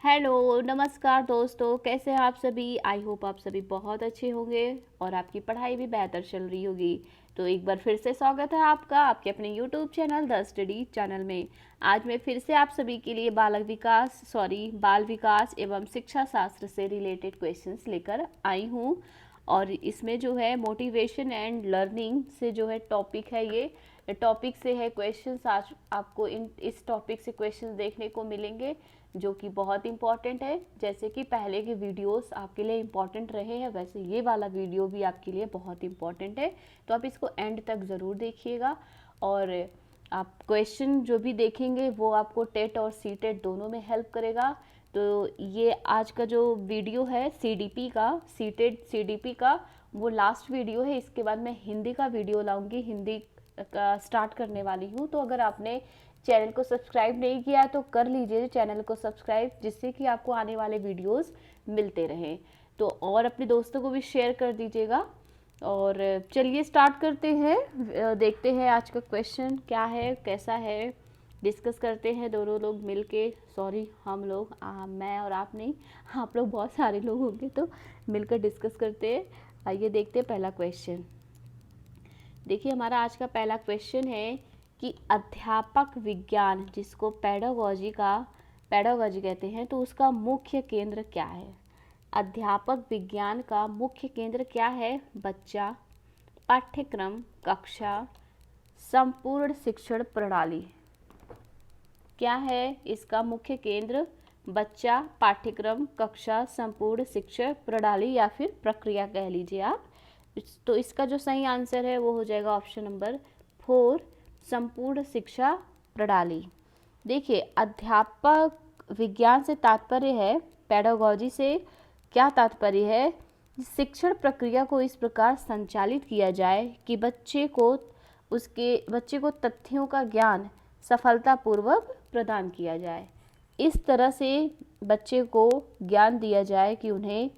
Hello, नमस्कार दोस्तों, कैसे हैं आप सभी। आई होप आप सभी बहुत अच्छे होंगे और आपकी पढ़ाई भी बेहतर चल रही होगी। तो एक बार फिर से स्वागत है आपका आपके अपने YouTube channel the study channel में। आज मैं फिर से आप सभी के लिए बाल विकास एवं शिक्षा शास्त्र से रिलेटेड क्वेश्चंस लेकर आई हूँ। और इसमें जो है मोटिवेशन एंड लर्निंग से जो है टॉपिक है, ये टॉपिक से है क्वेश्चंस। आज आपको इस टॉपिक से क्वेश्चंस देखने को मिलेंगे जो कि बहुत इंपॉर्टेंट है। जैसे कि पहले के वीडियोस आपके लिए इंपॉर्टेंट रहे हैं, वैसे ये वाला वीडियो भी आपके लिए बहुत इंपॉर्टेंट है। तो आप इसको एंड तक ज़रूर देखिएगा और आप क्वेश्चन जो भी देखेंगे वो आपको टेट और सी टेट दोनों में हेल्प करेगा। तो ये आज का जो वीडियो है सीडीपी का, सी टेट सीडीपी का, वो लास्ट वीडियो है। इसके बाद मैं हिंदी का वीडियो लाऊंगी, हिंदी का स्टार्ट करने वाली हूँ। तो अगर आपने चैनल को सब्सक्राइब नहीं किया है तो कर लीजिए चैनल को सब्सक्राइब, जिससे कि आपको आने वाले वीडियोस मिलते रहें। तो और अपने दोस्तों को भी शेयर कर दीजिएगा। और चलिए स्टार्ट करते हैं, देखते हैं आज का क्वेश्चन क्या है, कैसा है, डिस्कस करते हैं दोनों लोग मिलके। सॉरी, हम लोग, मैं और आप नहीं, आप लोग बहुत सारे लोग होंगे तो मिलकर डिस्कस करते हैं। आइए देखते हैं पहला क्वेश्चन। देखिए हमारा आज का पहला क्वेश्चन है कि अध्यापक विज्ञान, जिसको पेडागोजी कहते हैं, तो उसका मुख्य केंद्र क्या है। अध्यापक विज्ञान का मुख्य केंद्र क्या है। बच्चा, पाठ्यक्रम, कक्षा, संपूर्ण शिक्षण प्रणाली। क्या है इसका मुख्य केंद्र। बच्चा, पाठ्यक्रम, कक्षा, संपूर्ण शिक्षण प्रणाली या फिर प्रक्रिया कह लीजिए आप। तो इसका जो सही आंसर है वो हो जाएगा ऑप्शन नंबर 4, संपूर्ण शिक्षा प्रणाली। देखिए अध्यापक विज्ञान से तात्पर्य है, पेडागोजी से क्या तात्पर्य है, शिक्षण प्रक्रिया को इस प्रकार संचालित किया जाए कि बच्चे को तथ्यों का ज्ञान सफलतापूर्वक प्रदान किया जाए। इस तरह से बच्चे को ज्ञान दिया जाए कि उन्हें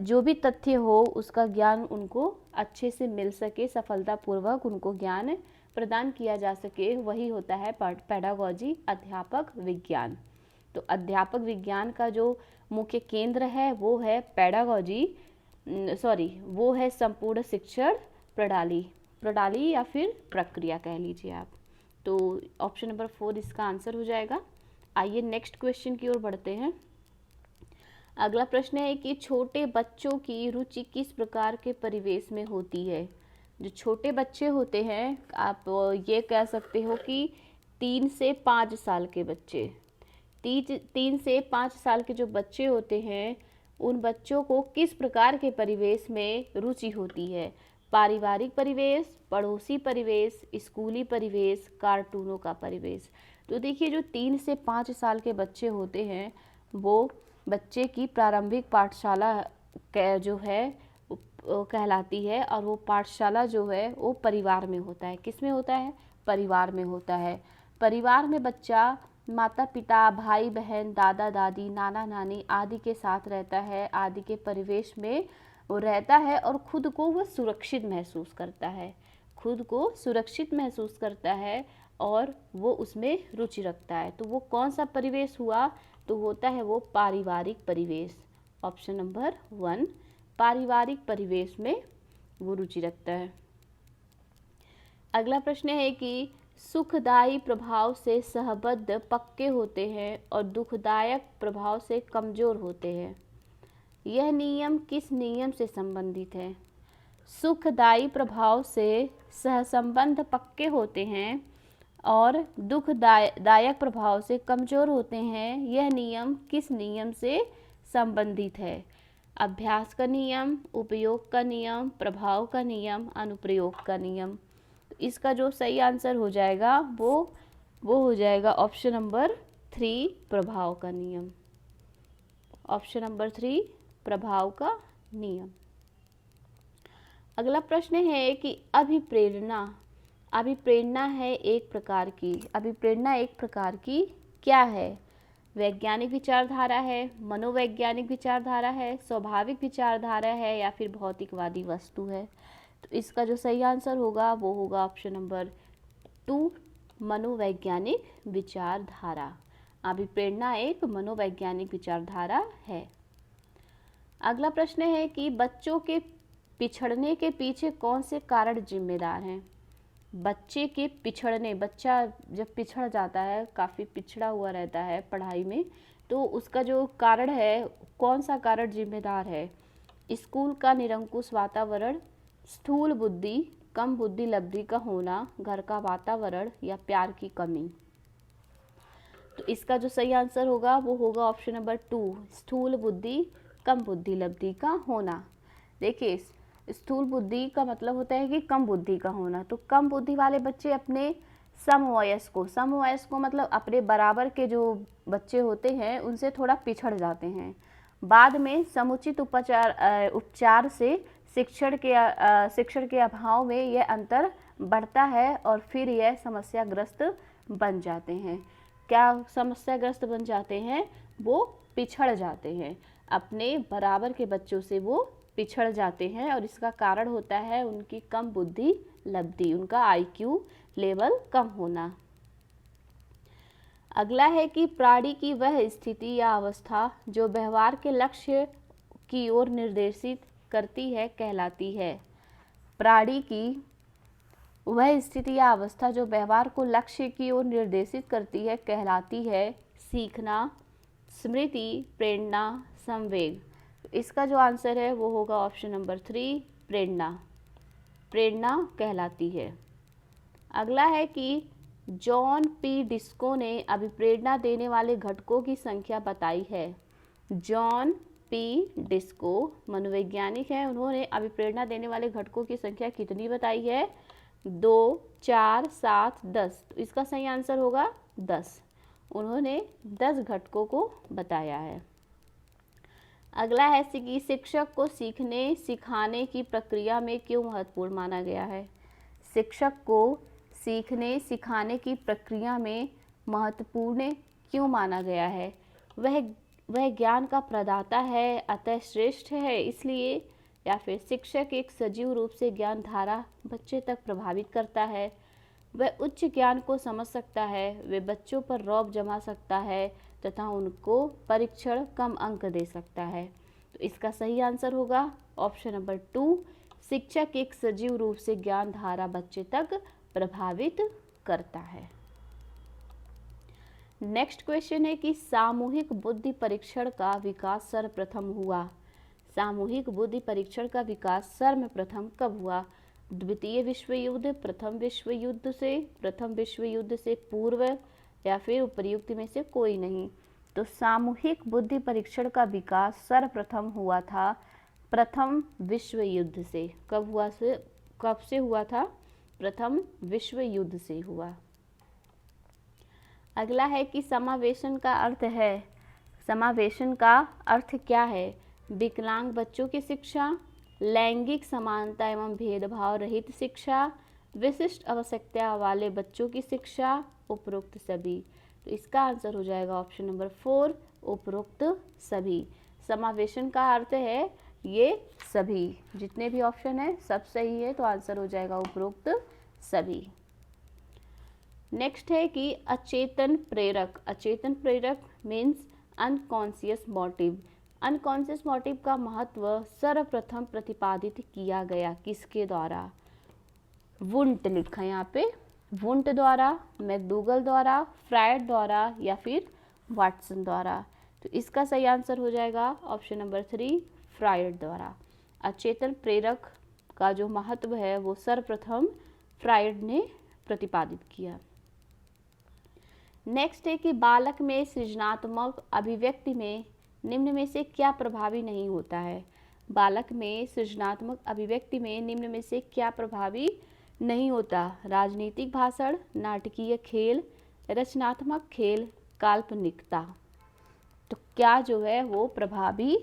जो भी तथ्य हो उसका ज्ञान उनको अच्छे से मिल सके, सफलतापूर्वक उनको ज्ञान प्रदान किया जा सके, वही होता है पेडागोजी, अध्यापक विज्ञान। तो अध्यापक विज्ञान का जो मुख्य केंद्र है वो है वो है संपूर्ण शिक्षण प्रणाली या फिर प्रक्रिया कह लीजिए आप। तो ऑप्शन नंबर 4 इसका आंसर हो जाएगा। आइए नेक्स्ट क्वेश्चन की ओर बढ़ते हैं। अगला प्रश्न है कि छोटे बच्चों की रुचि किस प्रकार के परिवेश में होती है। जो छोटे बच्चे होते हैं, आप ये कह सकते हो कि 3 से 5 साल के बच्चे, 3 से 5 साल के जो बच्चे होते हैं, उन बच्चों को किस प्रकार के परिवेश में रुचि होती है। पारिवारिक परिवेश, पड़ोसी परिवेश, स्कूली परिवेश, कार्टूनों का परिवेश। तो देखिए जो 3 से 5 साल के बच्चे होते हैं वो बच्चे की प्रारंभिक पाठशाला जो है कहलाती है, और वो पाठशाला जो है वो परिवार में होता है। किस में होता है। परिवार में होता है। परिवार में बच्चा माता पिता, भाई बहन, दादा दादी, नाना नानी आदि के साथ रहता है, आदि के परिवेश में वो रहता है और खुद को वह सुरक्षित महसूस करता है और वो उसमें रुचि रखता है। तो वो कौन सा परिवेश हुआ, तो होता है वो पारिवारिक परिवेश। ऑप्शन नंबर 1, पारिवारिक परिवेश में वो रुचि रखता है। अगला प्रश्न है कि सुखदायी प्रभाव से सहबद्ध पक्के होते हैं और दुखदायक प्रभाव से कमजोर होते हैं। यह नियम किस नियम से संबंधित है। सुखदायी प्रभाव से सहसंबंध पक्के होते हैं और दुखदायक प्रभाव से कमजोर होते हैं। यह नियम किस नियम से संबंधित है। अभ्यास का नियम, उपयोग का नियम, प्रभाव का नियम, अनुप्रयोग का नियम। इसका जो सही आंसर हो जाएगा वो हो जाएगा ऑप्शन नंबर 3, प्रभाव का नियम। ऑप्शन नंबर 3, प्रभाव का नियम। अगला प्रश्न है कि अभिप्रेरणा है एक प्रकार की क्या है। वैज्ञानिक विचारधारा है, मनोवैज्ञानिक विचारधारा है, स्वाभाविक विचारधारा है या फिर भौतिकवादी वस्तु है। तो इसका जो सही आंसर होगा वो होगा ऑप्शन नंबर 2, मनोवैज्ञानिक विचारधारा। अभिप्रेरणा एक मनोवैज्ञानिक विचारधारा है। अगला प्रश्न है कि बच्चों के पिछड़ने के पीछे कौन से कारण जिम्मेदार हैं। बच्चे के पिछड़ने, बच्चा जब पिछड़ जाता है, काफ़ी पिछड़ा हुआ रहता है पढ़ाई में, तो उसका जो कारण है, कौन सा कारण जिम्मेदार है। स्कूल का निरंकुश वातावरण, स्थूल बुद्धि, कम बुद्धि लब्धि का होना, घर का वातावरण या प्यार की कमी। तो इसका जो सही आंसर होगा वो होगा ऑप्शन नंबर 2, स्थूल बुद्धि कम बुद्धि लब्धि का होना। देखिए, स्थूल बुद्धि का मतलब होता है कि कम बुद्धि का होना। तो कम बुद्धि वाले बच्चे अपने समवयस्कों मतलब अपने बराबर के जो बच्चे होते हैं उनसे थोड़ा पिछड़ जाते हैं। बाद में समुचित उपचार से शिक्षण के अभाव में यह अंतर बढ़ता है और फिर यह समस्याग्रस्त बन जाते हैं। क्या समस्याग्रस्त बन जाते हैं? वो पिछड़ जाते हैं, अपने बराबर के बच्चों से वो पिछड़ जाते हैं और इसका कारण होता है उनकी कम बुद्धि लब्धि, उनका IQ लेवल कम होना। अगला है कि प्राणी की वह स्थिति या अवस्था जो व्यवहार के लक्ष्य की ओर निर्देशित करती है कहलाती है। प्राणी की वह स्थिति या अवस्था जो व्यवहार को लक्ष्य की ओर निर्देशित करती है कहलाती है सीखना, स्मृति, प्रेरणा, संवेग। इसका जो आंसर है वो होगा ऑप्शन नंबर 3, प्रेरणा। प्रेरणा कहलाती है। अगला है कि जॉन पी डिस्को ने अभिप्रेरणा देने वाले घटकों की संख्या बताई है। जॉन पी डिस्को मनोवैज्ञानिक हैं, उन्होंने अभिप्रेरणा देने वाले घटकों की संख्या कितनी बताई है? 2, 4, 7, 10। तो इसका सही आंसर होगा 10। उन्होंने 10 घटकों को बताया है। अगला है कि शिक्षक को सीखने सिखाने की प्रक्रिया में क्यों महत्वपूर्ण माना गया है। शिक्षक को सीखने सिखाने की प्रक्रिया में महत्वपूर्ण क्यों माना गया है? वह ज्ञान का प्रदाता है, अतः श्रेष्ठ है इसलिए, या फिर शिक्षक एक सजीव रूप से ज्ञान धारा बच्चे तक प्रभावित करता है, वह उच्च ज्ञान को समझ सकता है, वह बच्चों पर रौब जमा सकता है तथा उनको परीक्षण कम अंक दे सकता है। तो इसका सही आंसर होगा ऑप्शन नंबर 2, शिक्षक एक सजीव रूप से ज्ञान धारा बच्चे तक प्रभावित करता है। नेक्स्ट क्वेश्चन है कि सामूहिक बुद्धि परीक्षण का विकास सर्वप्रथम हुआ। सामूहिक बुद्धि परीक्षण का विकास सर्वप्रथम कब हुआ? द्वितीय विश्व युद्ध, प्रथम विश्व युद्ध से, प्रथम विश्व युद्ध से पूर्व, या फिर उपर्युक्त में से कोई नहीं। तो सामूहिक बुद्धि परीक्षण का विकास सर्वप्रथम हुआ था प्रथम विश्व युद्ध से। कब से हुआ था? प्रथम विश्व युद्ध से हुआ। अगला है कि समावेशन का अर्थ है। समावेशन का अर्थ क्या है? विकलांग बच्चों की शिक्षा, लैंगिक समानता एवं भेदभाव रहित शिक्षा, विशिष्ट आवश्यकता वाले बच्चों की शिक्षा, उपरोक्त सभी। तो इसका आंसर हो जाएगा ऑप्शन नंबर 4, उपरोक्त सभी। समावेशन का अर्थ है ये सभी, जितने भी ऑप्शन है सब सही है, तो आंसर हो जाएगा उपरोक्त सभी। नेक्स्ट है कि अचेतन प्रेरक। अचेतन प्रेरक means unconscious motive. Unconscious motive का महत्व सर्वप्रथम प्रतिपादित किया गया किसके द्वारा? वुंट लिखा है यहाँ पे, वुंट द्वारा, मैकडूगल द्वारा, फ्रायड द्वारा, या फिर वाटसन द्वारा। तो इसका सही आंसर हो जाएगा ऑप्शन नंबर 3, फ्रायड द्वारा। अचेतन प्रेरक का जो महत्व है वो सर्वप्रथम फ्रायड ने प्रतिपादित किया। नेक्स्ट है कि बालक में सृजनात्मक अभिव्यक्ति में निम्न में से क्या प्रभावी नहीं होता है? बालक में सृजनात्मक अभिव्यक्ति में निम्न में से क्या प्रभावी नहीं होता? राजनीतिक भाषण, नाटकीय खेल, रचनात्मक खेल, काल्पनिकता। तो क्या जो है वो प्रभावी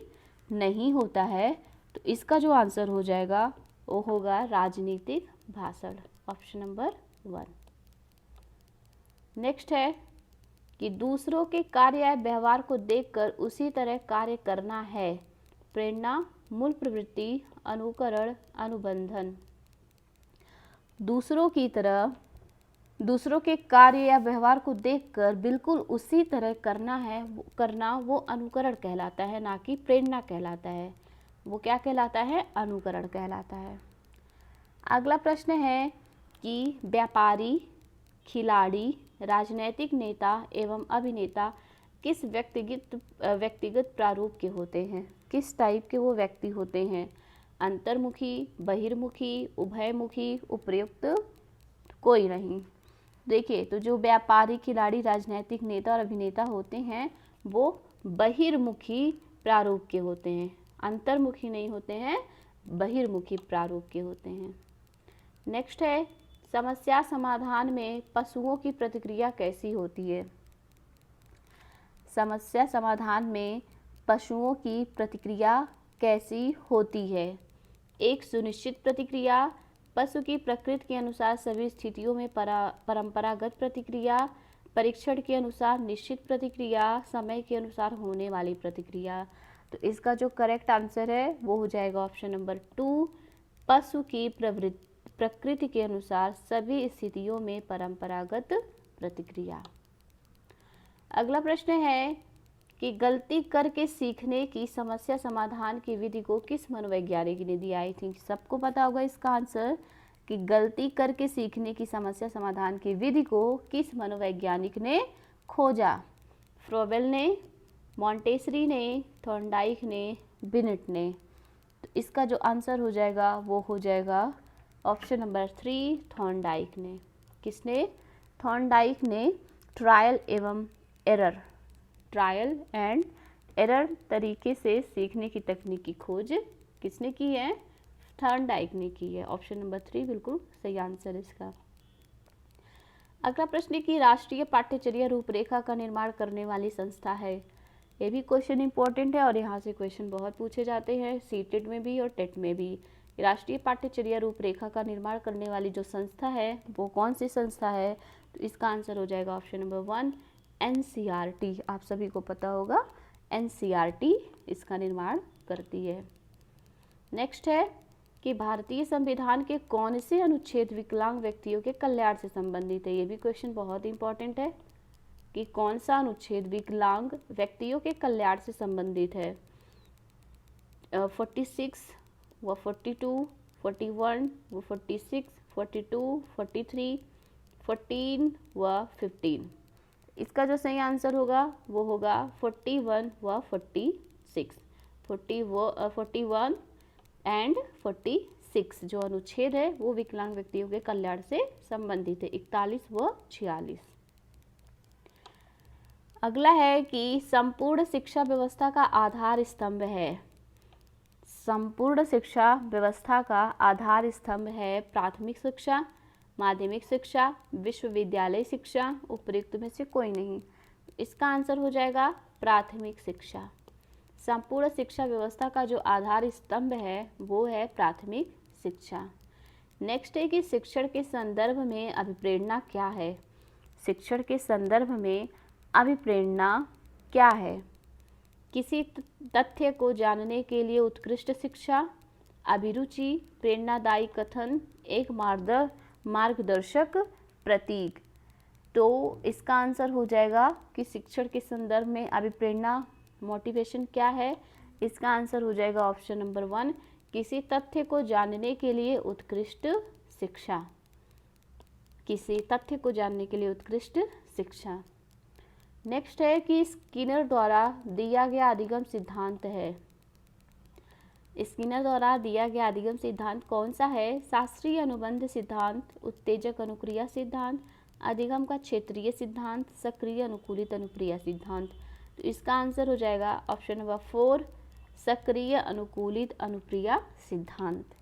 नहीं होता है? तो इसका जो आंसर हो जाएगा वो होगा राजनीतिक भाषण, ऑप्शन नंबर 1। नेक्स्ट है कि दूसरों के कार्य या व्यवहार को देखकर उसी तरह कार्य करना है। प्रेरणा, मूल प्रवृत्ति, अनुकरण, अनुबंधन। दूसरों की तरह दूसरों के कार्य या व्यवहार को देखकर बिल्कुल उसी तरह करना वो अनुकरण कहलाता है, ना कि प्रेरणा कहलाता है। वो क्या कहलाता है? अनुकरण कहलाता है। अगला प्रश्न है कि व्यापारी, खिलाड़ी, राजनैतिक नेता एवं अभिनेता किस व्यक्तिगत प्रारूप के होते हैं? किस टाइप के वो व्यक्ति होते हैं? अंतर्मुखी, बहिर्मुखी, उभयमुखी, उपयुक्त, कोई नहीं। देखिए, तो जो व्यापारी, खिलाड़ी, राजनैतिक नेता और अभिनेता होते हैं वो बहिर्मुखी प्रारूप के होते हैं, अंतर्मुखी नहीं होते हैं, बहिर्मुखी प्रारूप के होते हैं। नेक्स्ट है, समस्या समाधान में पशुओं की प्रतिक्रिया कैसी होती है? समस्या समाधान में पशुओं की प्रतिक्रिया कैसी होती है? एक सुनिश्चित प्रतिक्रिया, पशु की प्रकृति के अनुसार सभी स्थितियों में परंपरागत प्रतिक्रिया, परीक्षण के अनुसार निश्चित प्रतिक्रिया, समय के अनुसार होने वाली प्रतिक्रिया। तो इसका जो करेक्ट आंसर है वो हो जाएगा ऑप्शन नंबर 2, पशु की प्रकृति के अनुसार सभी स्थितियों में परंपरागत प्रतिक्रिया। अगला प्रश्न है कि गलती करके सीखने की समस्या समाधान की विधि को किस मनोवैज्ञानिक ने दिया? आई थिंक सबको पता होगा इसका आंसर कि गलती करके सीखने की समस्या समाधान की विधि को किस मनोवैज्ञानिक ने खोजा? फ्रोबेल ने, मॉन्टेसरी ने, थॉर्नडाइक ने, बिनेट ने। तो इसका जो आंसर हो जाएगा वो हो जाएगा ऑप्शन नंबर 3, थॉर्नडाइक ने। किसने? थॉर्नडाइक ने ट्रायल एंड एरर तरीके से सीखने की तकनीक की खोज किसने की है? थॉर्नडाइक ने की है। ऑप्शन नंबर 3 बिल्कुल सही आंसर है इसका। अगला प्रश्न की राष्ट्रीय पाठ्यचर्या रूपरेखा का निर्माण करने वाली संस्था है। ये भी क्वेश्चन इंपॉर्टेंट है और यहाँ से क्वेश्चन बहुत पूछे जाते हैं, सीटेट में भी और टेट में भी। राष्ट्रीय पाठ्यचर्या रूपरेखा का निर्माण करने वाली जो संस्था है वो कौन सी संस्था है? तो इसका आंसर हो जाएगा ऑप्शन नंबर 1, NCERT। आप सभी को पता होगा NCERT इसका निर्माण करती है। नेक्स्ट है कि भारतीय संविधान के कौन से अनुच्छेद विकलांग व्यक्तियों के कल्याण से संबंधित है? ये भी क्वेश्चन बहुत इंपॉर्टेंट है कि कौन सा अनुच्छेद विकलांग व्यक्तियों के कल्याण से संबंधित है? 46 व 42, 41 व 46, 42, 43, 14 व 15। इसका जो सही आंसर होगा वो होगा 41 व 46। 41 एंड 46 जो अनुच्छेद है वो विकलांग व्यक्तियों के कल्याण से संबंधित है। 41 व 46। अगला है कि संपूर्ण शिक्षा व्यवस्था का आधार स्तंभ है। संपूर्ण शिक्षा व्यवस्था का आधार स्तंभ है प्राथमिक शिक्षा, माध्यमिक शिक्षा, विश्वविद्यालय शिक्षा, उपयुक्त में से कोई नहीं। इसका आंसर हो जाएगा प्राथमिक शिक्षा। संपूर्ण शिक्षा व्यवस्था का जो आधार स्तंभ है वो है प्राथमिक शिक्षा। नेक्स्ट है कि शिक्षण के संदर्भ में अभिप्रेरणा क्या है? शिक्षण के संदर्भ में अभिप्रेरणा क्या है? किसी तथ्य को जानने के लिए उत्कृष्ट शिक्षा, अभिरुचि, प्रेरणादायी कथन, एक मार्गदर्शक प्रतीक। तो इसका आंसर हो जाएगा कि शिक्षण के संदर्भ में अभिप्रेरणा मोटिवेशन क्या है? इसका आंसर हो जाएगा ऑप्शन नंबर 1, किसी तथ्य को जानने के लिए उत्कृष्ट शिक्षा। किसी तथ्य को जानने के लिए उत्कृष्ट शिक्षा। नेक्स्ट है कि स्किनर द्वारा दिया गया अधिगम सिद्धांत है। स्किनर द्वारा दिया गया अधिगम सिद्धांत कौन सा है? शास्त्रीय अनुबंध सिद्धांत, उत्तेजक अनुक्रिया सिद्धांत, अधिगम का क्षेत्रीय सिद्धांत, सक्रिय अनुकूलित अनुक्रिया सिद्धांत। तो इसका आंसर हो जाएगा ऑप्शन नंबर 4, सक्रिय अनुकूलित अनुक्रिया सिद्धांत।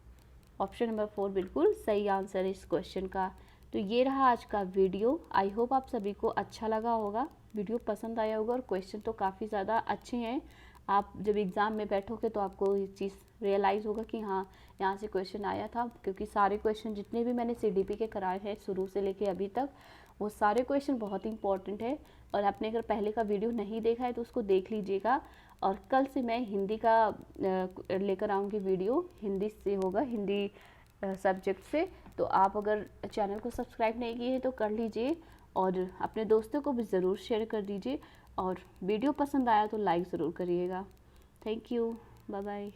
ऑप्शन नंबर 4 बिल्कुल सही आंसर है इस क्वेश्चन का। तो ये रहा आज का वीडियो। आई होप आप सभी को अच्छा लगा होगा, वीडियो पसंद आया होगा और क्वेश्चन तो काफ़ी ज़्यादा अच्छे हैं। आप जब एग्ज़ाम में बैठोगे तो आपको ये चीज़ रियलाइज़ होगा कि हाँ यहाँ से क्वेश्चन आया था, क्योंकि सारे क्वेश्चन जितने भी मैंने CDP के कराए हैं शुरू से लेके अभी तक वो सारे क्वेश्चन बहुत इंपॉर्टेंट है। और आपने अगर पहले का वीडियो नहीं देखा है तो उसको देख लीजिएगा। और कल से मैं हिंदी का लेकर आऊँगी वीडियो, हिंदी से होगा, हिंदी सब्जेक्ट से। तो आप अगर चैनल को सब्सक्राइब नहीं किए हैं तो कर लीजिए और अपने दोस्तों को भी ज़रूर शेयर कर दीजिए और वीडियो पसंद आया तो लाइक ज़रूर करिएगा। Thank you, bye bye.